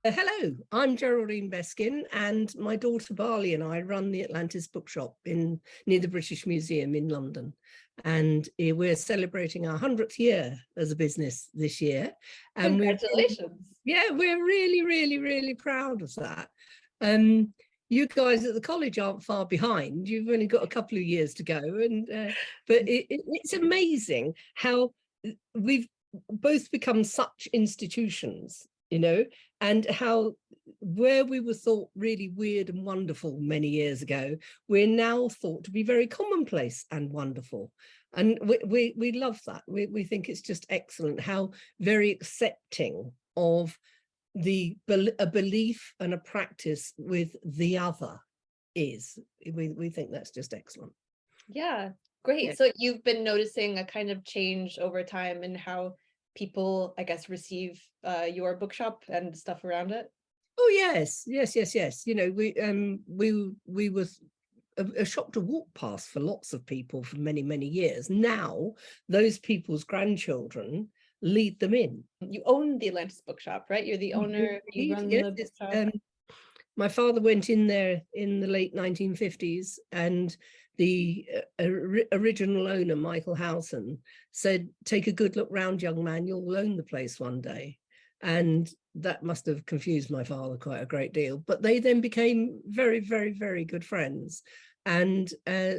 Hello, I'm Geraldine Beskin, and my daughter Barley and I run the Atlantis Bookshop near the British Museum in London. And we're celebrating our 100th year as a business this year. And congratulations. we're really proud of that. You guys at the college aren't far behind. You've only got a couple of years to go, but it's amazing how we've both become such institutions, and how where we were thought really weird and wonderful many years ago, we're now thought to be very commonplace and wonderful. And we love that. We think it's just excellent how very accepting of a belief and a practice with the other is. We think that's just excellent. Yeah, great. Yeah. So you've been noticing a kind of change over time in how people, I guess, receive your bookshop and stuff around it? Oh yes. We were a shop to walk past for lots of people for many years. Now those people's grandchildren lead them in. You own the Atlantis Bookshop, right? You're the owner. You run the bookshop. My father went in there in the late 1950s, and the original owner, Michael Howson, said, "Take a good look round, young man, you'll own the place one day." And that must have confused my father quite a great deal. But they then became very good friends. And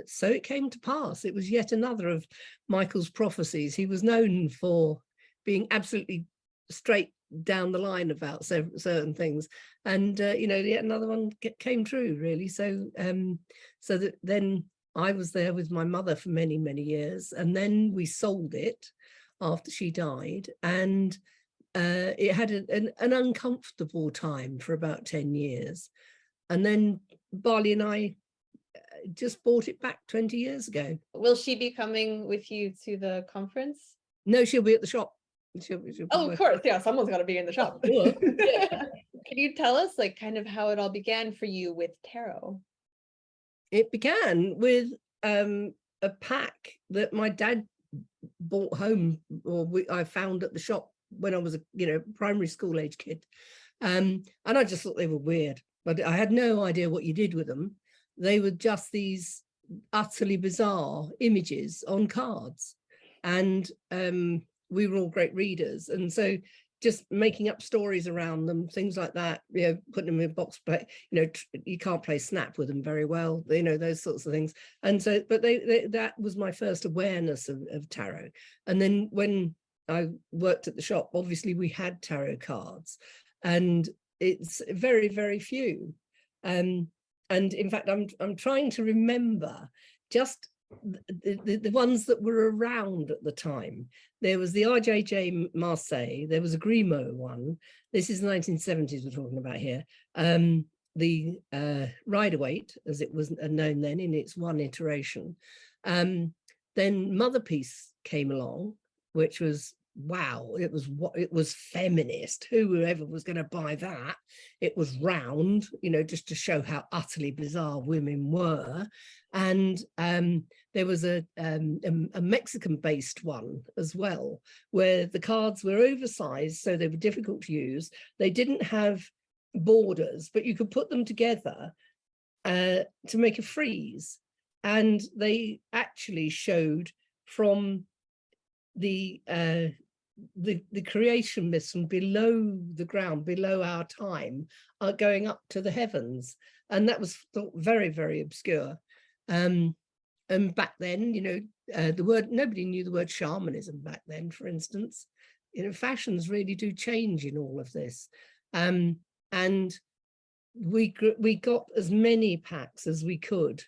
so it came to pass. It was yet another of Michael's prophecies. He was known for being absolutely straight down the line about certain things, and yet another one came true, really. So that then I was there with my mother for many years, and then we sold it after she died, and it had an uncomfortable time for about 10 years, and then Barley and I just bought it back 20 years ago. Will she be coming with you to the conference? No, she'll be at the shop. She'll of course, yeah, someone's got to be in the shop. Yeah. Can you tell us kind of how it all began for you with tarot? It began with a pack that my dad bought home, or I found at the shop when I was a primary school age kid, and I just thought they were weird, but I had no idea what you did with them. They were just these utterly bizarre images on cards, and we were all great readers, and so just making up stories around them, things like that, putting them in a box, but you can't play snap with them very well, those sorts of things. And so, but that was my first awareness of tarot. And then when I worked at the shop, obviously we had tarot cards, and it's very few. And in fact, I'm trying to remember just the ones that were around at the time. There was the RJJ Marseille, there was a Grimaud one. This is the 1970s we're talking about here. The Rider-Waite, as it was known then in its one iteration. Then Mother Piece came along, which was, wow, it was feminist. Whoever was going to buy that? It was round, just to show how utterly bizarre women were. And there was a Mexican-based one as well, where the cards were oversized, so they were difficult to use. They didn't have borders, but you could put them together to make a frieze, and they actually showed from the creation myths from below the ground, below our time, are going up to the heavens, and that was thought very obscure. And back then, nobody knew the word shamanism back then, for instance. Fashions really do change in all of this, and we got as many packs as we could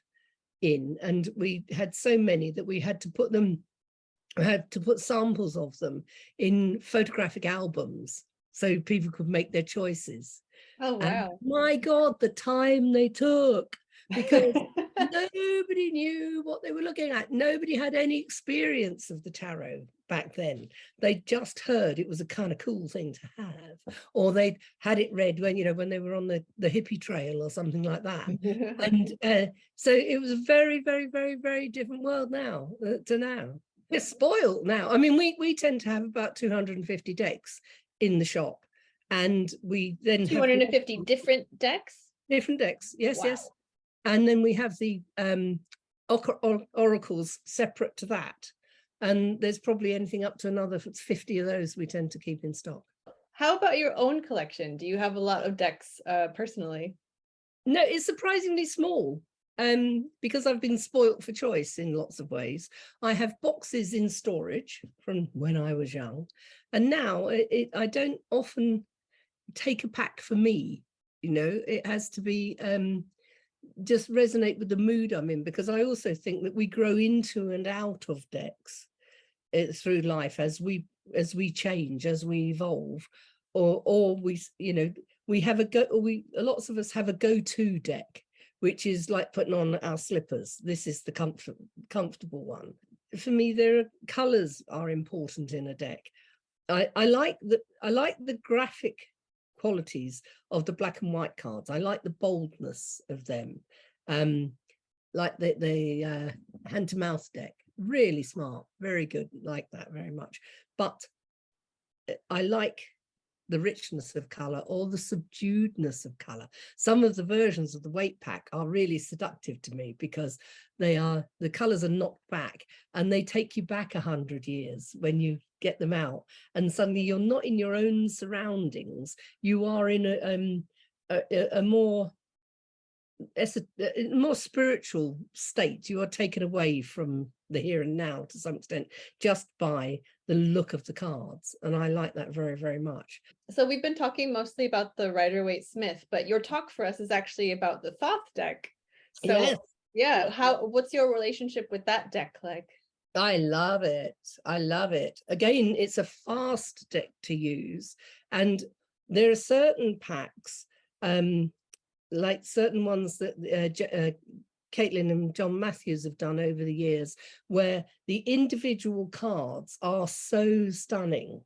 in, and we had so many that we had to put samples of them in photographic albums so people could make their choices. Oh, wow. And my God, the time they took, because nobody knew what they were looking at. Nobody had any experience of the tarot back then. They just heard it was a kind of cool thing to have, or they'd had it read when they were on the hippie trail or something like that. And so it was a very different world now to now. We're spoiled now. I mean, we tend to have about 250 decks in the shop, And we then have 250 different decks? Different decks, yes, Wow. yes. And then we have the oracles separate to that. And there's probably anything up to another 50 of those we tend to keep in stock. How about your own collection? Do you have a lot of decks personally? No, it's surprisingly small. Because I've been spoilt for choice in lots of ways. I have boxes in storage from when I was young, and now I don't often take a pack for me. You know, it has to be just resonate with the mood I'm in, because I also think that we grow into and out of decks through life as we change, as we evolve, or we, you know, we have lots of us have a go-to deck, which is like putting on our slippers. This is the comfortable one. For me, colors are important in a deck. I like the graphic qualities of the black and white cards. I like the boldness of them. Like the hand to mouth deck, really smart, very good, like that very much. But I like the richness of color or the subduedness of color. Some of the versions of the weight pack are really seductive to me because the colors are knocked back and they take you back 100 years when you get them out, and suddenly you're not in your own surroundings. You are in a more spiritual state. You are taken away from the here and now to some extent just by the look of the cards, and I like that very, very much. So we've been talking mostly about the Rider-Waite-Smith, but your talk for us is actually about the Thoth deck. So Yes. yeah, what's your relationship with that deck like? I love it. I love it. Again, it's a fast deck to use, and there are certain packs, like certain ones that Caitlin and John Matthews have done over the years, where the individual cards are so stunning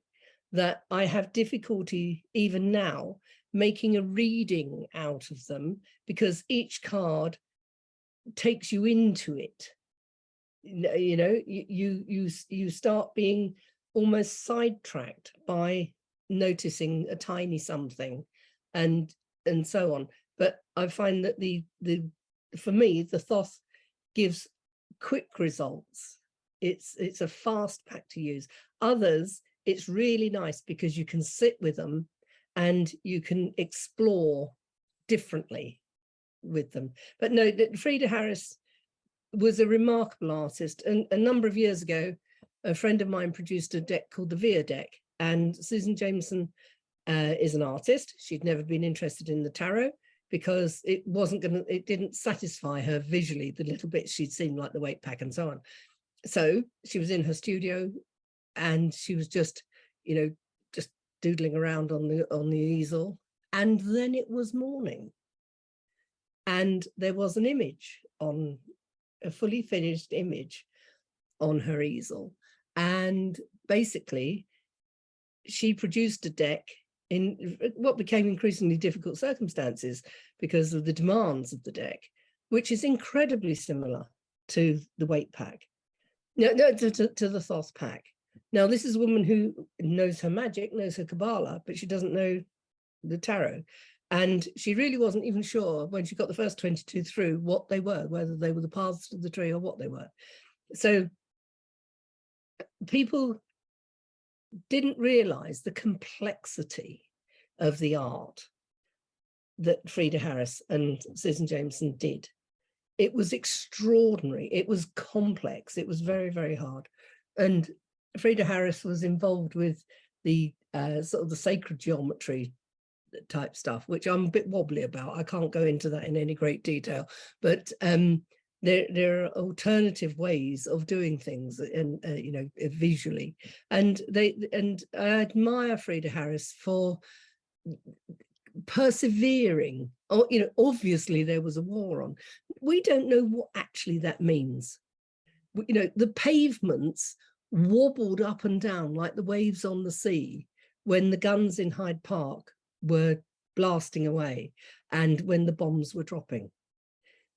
that I have difficulty even now making a reading out of them, because each card takes you into it. You know, you start being almost sidetracked by noticing a tiny something, and so on. But I find that for me, the Thoth gives quick results. It's a fast pack to use. Others, it's really nice because you can sit with them and you can explore differently with them. But no, Frieda Harris was a remarkable artist. And a number of years ago, a friend of mine produced a deck called the Veer deck, and Susan Jameson is an artist. She'd never been interested in the tarot because it didn't satisfy her visually, the little bits she'd seen, like the weight pack and so on. So she was in her studio and she was just, you know, just doodling around on the easel. And then it was morning, and there was an image, on a fully finished image on her easel. And basically she produced a deck in what became increasingly difficult circumstances because of the demands of the deck, which is incredibly similar to the weight pack, to the Thoth pack. Now, this is a woman who knows her magic, knows her Kabbalah, but she doesn't know the tarot. And she really wasn't even sure when she got the first 22 through what they were, whether they were the paths of the tree or what they were. So people didn't realize the complexity of the art that Frieda Harris and Susan Jameson did. It was extraordinary. It was complex. It was very, very hard. And Frieda Harris was involved with the sort of the sacred geometry type stuff, which I'm a bit wobbly about. I can't go into that in any great detail, but there are alternative ways of doing things, and you know, visually. And I admire Frieda Harris for persevering. Or, you know, obviously there was a war on. We don't know what actually that means. You know, the pavements wobbled up and down like the waves on the sea when the guns in Hyde Park were blasting away and when the bombs were dropping.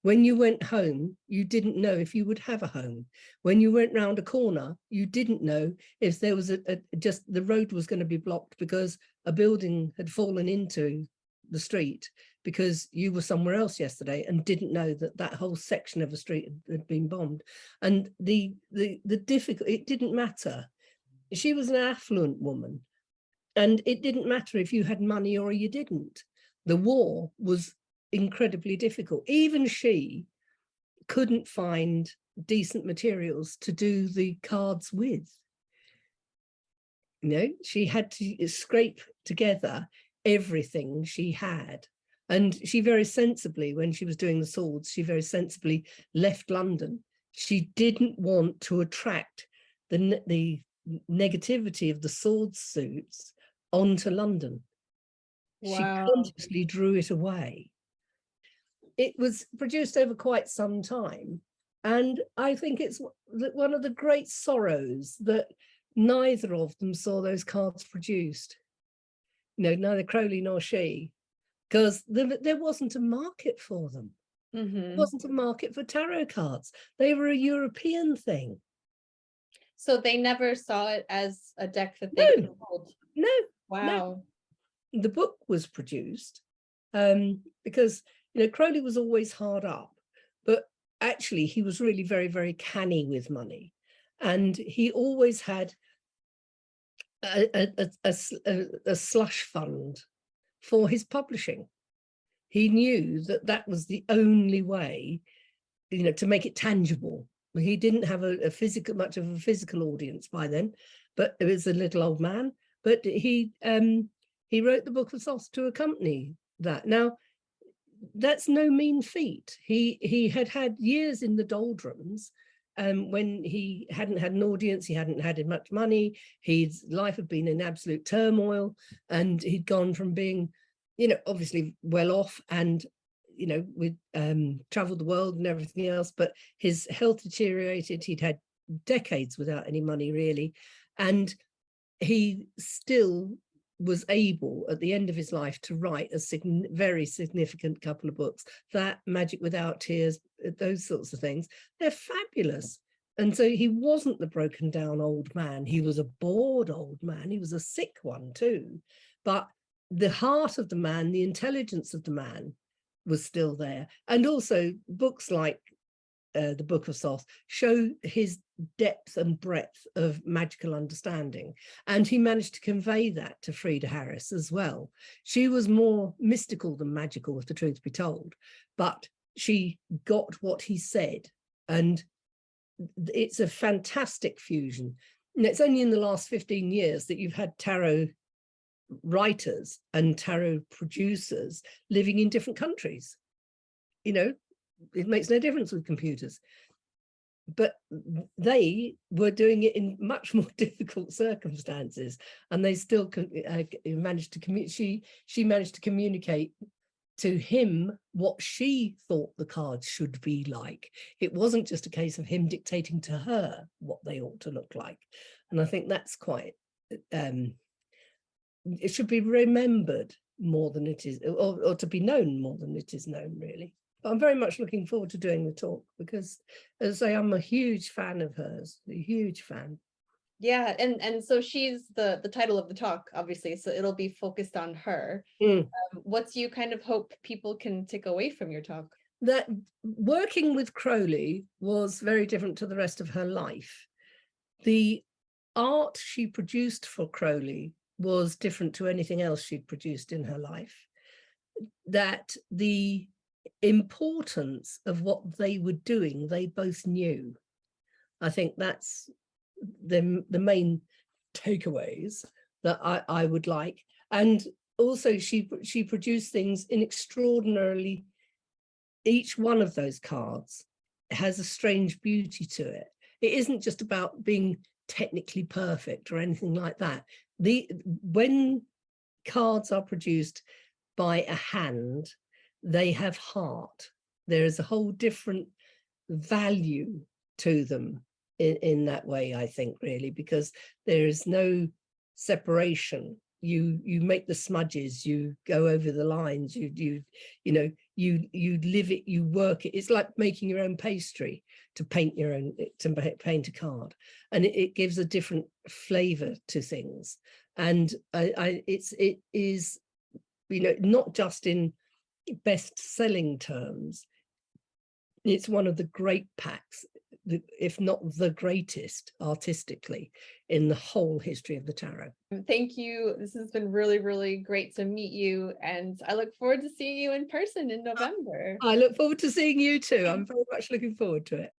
When you went home, you didn't know if you would have a home. When you went round a corner, you didn't know if there was just the road was going to be blocked because a building had fallen into the street because you were somewhere else yesterday and didn't know that that whole section of a street had been bombed. And the difficult, it didn't matter. She was an affluent woman, and it didn't matter if you had money or you didn't. The war was incredibly difficult. Even she couldn't find decent materials to do the cards with. You know, she had to scrape together everything she had. And she very sensibly, when she was doing the swords, she very sensibly left London. She didn't want to attract the negativity of the sword suits onto London. Wow. She consciously drew it away. It was produced over quite some time. And I think it's one of the great sorrows that neither of them saw those cards produced. You know, neither Crowley nor she, because there wasn't a market for them. There wasn't a market for tarot cards. They were a European thing. So they never saw it as a deck that they could hold? No. Wow. No. The book was produced because, you know, Crowley was always hard up, but actually he was really very, very canny with money. And he always had a slush fund for his publishing. He knew that that was the only way, you know, to make it tangible. He didn't have much of a physical audience by then, but it was a little old man. But he wrote the Book of Thoth to accompany that. Now, that's no mean feat. He had years in the doldrums when he hadn't had an audience, he hadn't had much money, his life had been in absolute turmoil, and he'd gone from being, you know, obviously well off and, you know, with traveled the world and everything else, but his health deteriorated. He'd had decades without any money really, and he still was able at the end of his life to write a very significant couple of books. That, Magic Without Tears, those sorts of things, they're fabulous. And so he wasn't the broken down old man. He was a bored old man. He was a sick one too. But the heart of the man, the intelligence of the man was still there. And also books like the Book of Thoth show his depth and breadth of magical understanding, and he managed to convey that to Frieda Harris as well. She was more mystical than magical, if the truth be told, but she got what he said, and it's a fantastic fusion. And it's only in the last 15 years that you've had tarot writers and tarot producers living in different countries. You know, it makes no difference with computers, but they were doing it in much more difficult circumstances, and they still managed to communicate. She managed to communicate to him what she thought the cards should be like. It wasn't just a case of him dictating to her what they ought to look like. And I think that's quite, it should be remembered more than it is, or to be known more than it is known, really. But I'm very much looking forward to doing the talk because, as I say, I'm a huge fan of hers, a huge fan. Yeah, and so she's the title of the talk, obviously, so it'll be focused on her. What do you kind of hope people can take away from your talk? That working with Crowley was very different to the rest of her life. The art she produced for Crowley was different to anything else she'd produced in her life. That the importance of what they were doing, they both knew. I think that's the main takeaways that I would like. And also she produced things in extraordinarily, each one of those cards has a strange beauty to it. It isn't just about being technically perfect or anything like that. When cards are produced by a hand, they have heart. There is a whole different value to them in that way, I think, really, because there is no separation you make the smudges, you go over the lines, you live it, you work it. It's like making your own pastry to paint a card, and it gives a different flavor to things. And it is, not just in best-selling terms, it's one of the great packs, if not the greatest artistically in the whole history of the tarot. Thank you. This has been really, really great to meet you, and I look forward to seeing you in person in November. I look forward to seeing you too. I'm very much looking forward to it.